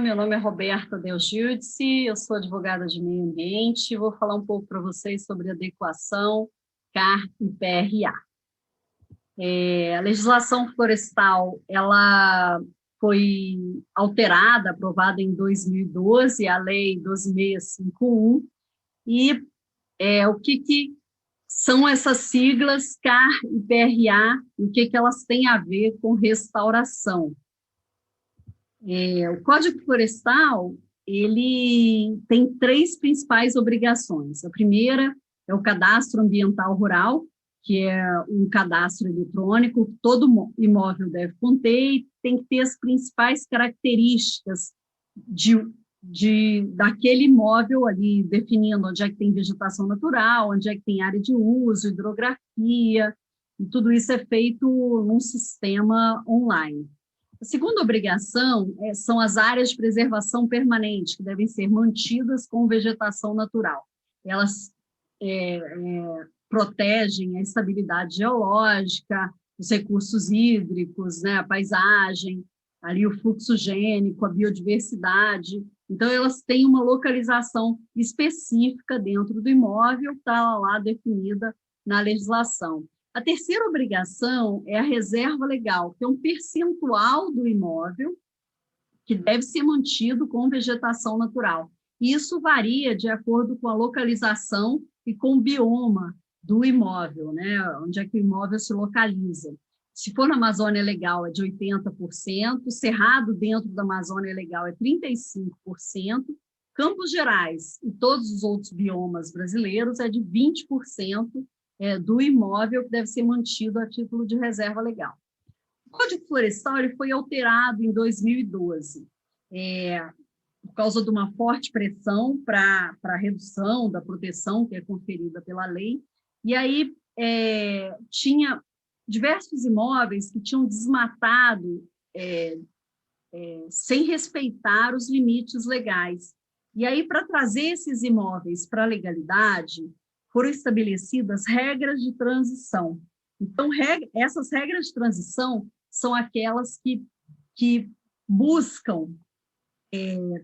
meu nome é Roberta Del Giudice, eu sou advogada de meio ambiente e vou falar um pouco para vocês sobre adequação, CAR e PRA. A legislação florestal ela foi alterada, aprovada em 2012, a Lei 12.651, e o que são essas siglas CAR e PRA e o que elas têm a ver com restauração. O Código Florestal ele tem três principais obrigações. A primeira é o cadastro ambiental rural, que é um cadastro eletrônico que todo imóvel deve conter e tem que ter as principais características daquele imóvel ali, definindo onde é que tem vegetação natural, onde é que tem área de uso, hidrografia, e tudo isso é feito num sistema online. A segunda obrigação são as áreas de preservação permanente, que devem ser mantidas com vegetação natural. Elas protegem a estabilidade geológica, os recursos hídricos, né, a paisagem, ali o fluxo gênico, a biodiversidade. Então, elas têm uma localização específica dentro do imóvel, está lá definida na legislação. A terceira obrigação é a reserva legal, que é um percentual do imóvel que deve ser mantido com vegetação natural. Isso varia de acordo com a localização e com o bioma do imóvel, né? Onde é que o imóvel se localiza. Se for na Amazônia Legal, é de 80%, Cerrado dentro da Amazônia Legal é 35%, Campos Gerais e todos os outros biomas brasileiros é de 20%, do imóvel que deve ser mantido a título de reserva legal. O Código Florestal ele foi alterado em 2012, por causa de uma forte pressão para a redução da proteção que é conferida pela lei, e aí tinha diversos imóveis que tinham desmatado sem respeitar os limites legais. E aí, para trazer esses imóveis para a legalidade, foram estabelecidas regras de transição. Então, essas regras de transição são aquelas que buscam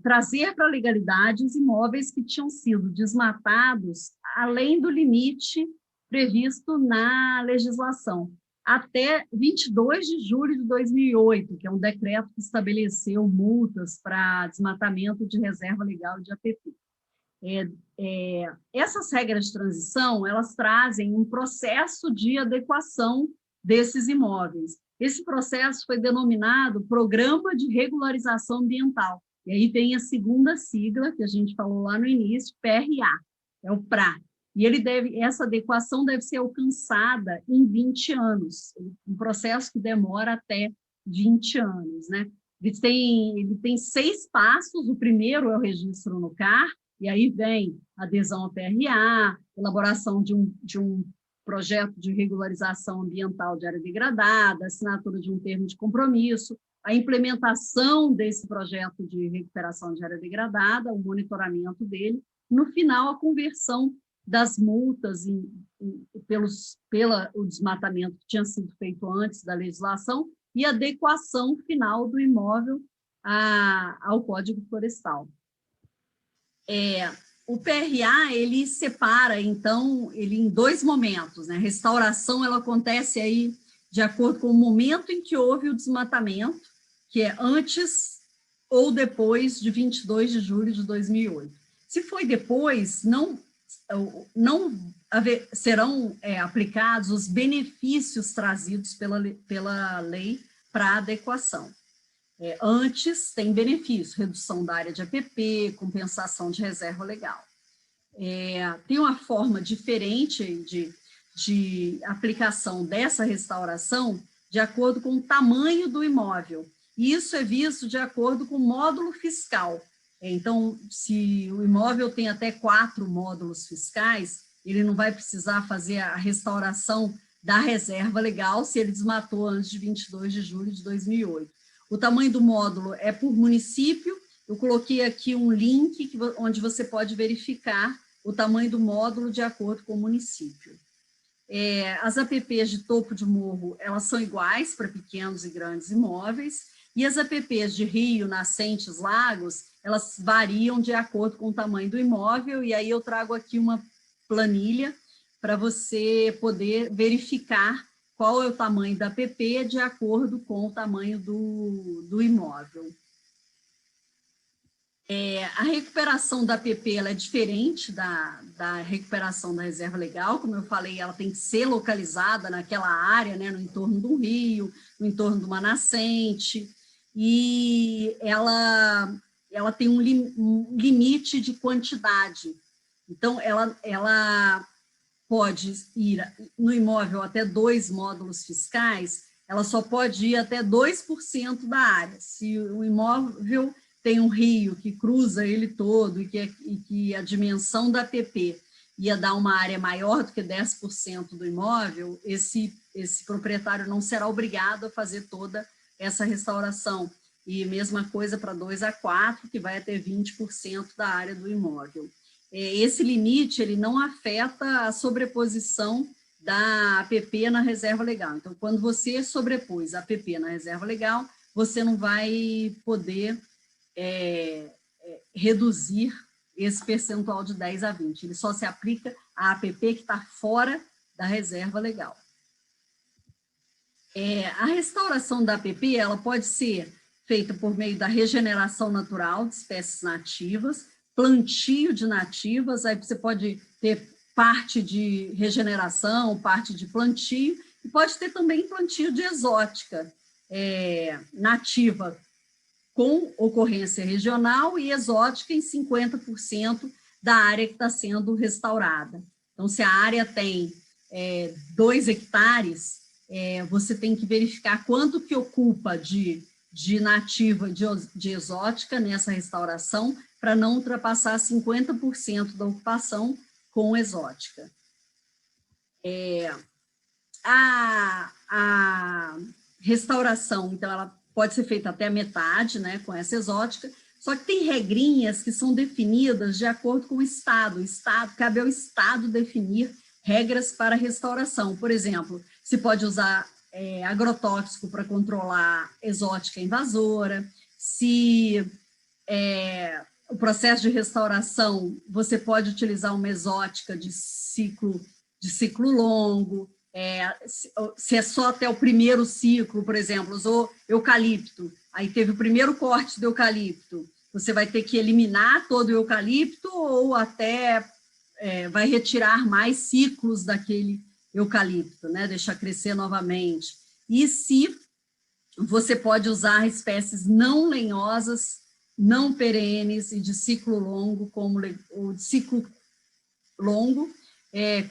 trazer para a legalidade os imóveis que tinham sido desmatados além do limite previsto na legislação, até 22 de julho de 2008, que é um decreto que estabeleceu multas para desmatamento de reserva legal de APP. Essas regras de transição, elas trazem um processo de adequação desses imóveis. Esse processo foi denominado Programa de Regularização Ambiental. E aí vem a segunda sigla, que a gente falou lá no início, PRA, é o PRA. E essa adequação deve ser alcançada em 20 anos, um processo que demora até 20 anos, né? Ele tem 6 passos, o primeiro é o registro no CAR, e aí vem adesão ao PRA, elaboração de um projeto de regularização ambiental de área degradada, assinatura de um termo de compromisso, a implementação desse projeto de recuperação de área degradada, o monitoramento dele, no final, a conversão das multas pelo desmatamento que tinha sido feito antes da legislação e adequação final do imóvel ao Código Florestal. O PRA, ele separa, então, ele em 2 momentos, né? A restauração, ela acontece aí de acordo com o momento em que houve o desmatamento, que é antes ou depois de 22 de julho de 2008. Se foi depois, não serão aplicados os benefícios trazidos pela lei para adequação. Antes tem benefício, redução da área de APP, compensação de reserva legal. Tem uma forma diferente de aplicação dessa restauração de acordo com o tamanho do imóvel. E isso é visto de acordo com o módulo fiscal. Então, se o imóvel tem até 4 módulos fiscais, ele não vai precisar fazer a restauração da reserva legal se ele desmatou antes de 22 de julho de 2008. O tamanho do módulo é por município. Eu coloquei aqui um link onde você pode verificar o tamanho do módulo de acordo com o município. As APPs de topo de morro, elas são iguais para pequenos e grandes imóveis, E as APPs de rio, nascentes, lagos, elas variam de acordo com o tamanho do imóvel, e aí eu trago aqui uma planilha para você poder verificar qual é o tamanho da APP de acordo com o tamanho do imóvel. A recuperação da APP ela é diferente da recuperação da reserva legal, como eu falei, ela tem que ser localizada naquela área, né, no entorno do rio, no entorno de uma nascente, e ela tem um limite de quantidade. Então, ela pode ir no imóvel até 2 módulos fiscais, ela só pode ir até 2% da área. Se o imóvel tem um rio que cruza ele todo e que a dimensão da APP ia dar uma área maior do que 10% do imóvel, esse proprietário não será obrigado a fazer toda essa restauração. E mesma coisa para 2 a 4, que vai até 20% da área do imóvel. Esse limite ele não afeta a sobreposição da APP na reserva legal. Então, quando você sobrepôs a APP na reserva legal, você não vai poder reduzir esse percentual de 10 a 20. Ele só se aplica à APP que está fora da reserva legal. A restauração da APP ela pode ser feita por meio da regeneração natural de espécies nativas, plantio de nativas, aí você pode ter parte de regeneração, parte de plantio, e pode ter também plantio de exótica nativa, com ocorrência regional e exótica em 50% da área que está sendo restaurada. Então, se a área tem 2 hectares, você tem que verificar quanto que ocupa de nativa, de exótica nessa restauração, para não ultrapassar 50% da ocupação com exótica. A restauração, então, ela pode ser feita até a metade, né, com essa exótica, só que tem regrinhas que são definidas de acordo com o Estado. Cabe ao Estado definir regras para restauração. Por exemplo, se pode usar agrotóxico para controlar exótica invasora, se o processo de restauração, você pode utilizar uma exótica de ciclo longo, se é só até o primeiro ciclo, por exemplo, usou eucalipto, aí teve o primeiro corte do eucalipto, você vai ter que eliminar todo o eucalipto ou até vai retirar mais ciclos daquele eucalipto, né? Deixar crescer novamente. E se você pode usar espécies não lenhosas, não perenes e de ciclo longo, como o de ciclo longo,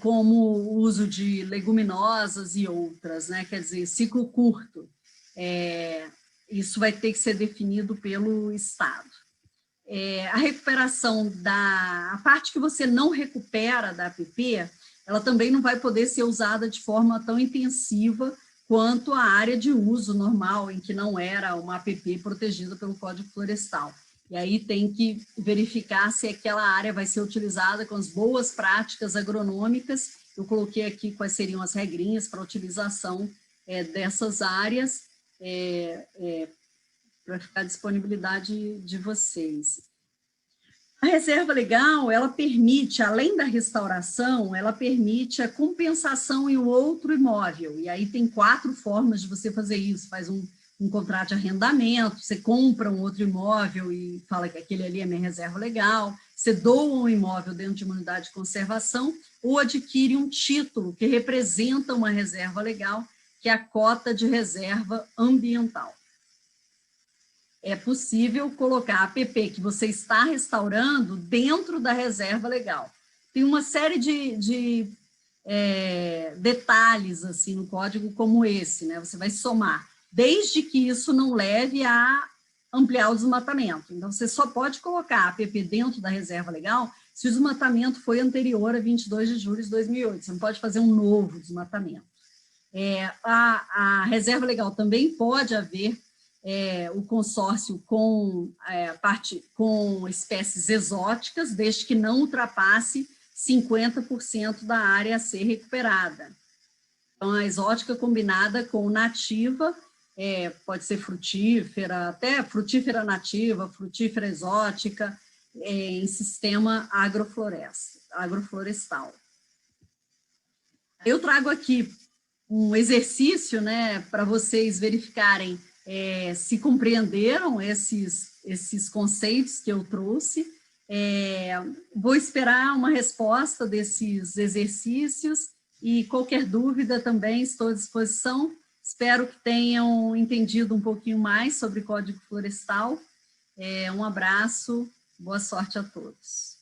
como o uso de leguminosas e outras, né? Quer dizer, ciclo curto. Isso vai ter que ser definido pelo Estado. A recuperação a parte que você não recupera da APP, ela também não vai poder ser usada de forma tão intensiva quanto a área de uso normal, em que não era uma APP protegida pelo Código Florestal. E aí tem que verificar se aquela área vai ser utilizada com as boas práticas agronômicas. Eu coloquei aqui quais seriam as regrinhas para a utilização dessas áreas, para ficar à disponibilidade de vocês. A reserva legal, ela permite, além da restauração, ela permite a compensação em um outro imóvel. E aí tem 4 formas de você fazer isso. Faz um contrato de arrendamento, você compra um outro imóvel e fala que aquele ali é minha reserva legal, você doa um imóvel dentro de uma unidade de conservação ou adquire um título que representa uma reserva legal, que é a cota de reserva ambiental. É possível colocar a APP que você está restaurando dentro da reserva legal. Tem uma série de detalhes assim, no código como esse, né? Você vai somar, desde que isso não leve a ampliar o desmatamento. Então, você só pode colocar a APP dentro da reserva legal se o desmatamento foi anterior a 22 de julho de 2008. Você não pode fazer um novo desmatamento. A reserva legal também pode haver o consórcio com espécies exóticas, desde que não ultrapasse 50% da área a ser recuperada. Então, a exótica combinada com nativa pode ser frutífera, até frutífera nativa, frutífera exótica, em sistema agroflorestal. Eu trago aqui um exercício, né, para vocês verificarem se compreenderam esses conceitos que eu trouxe. Vou esperar uma resposta desses exercícios e qualquer dúvida também estou à disposição. Espero que tenham entendido um pouquinho mais sobre Código Florestal. Um abraço, boa sorte a todos.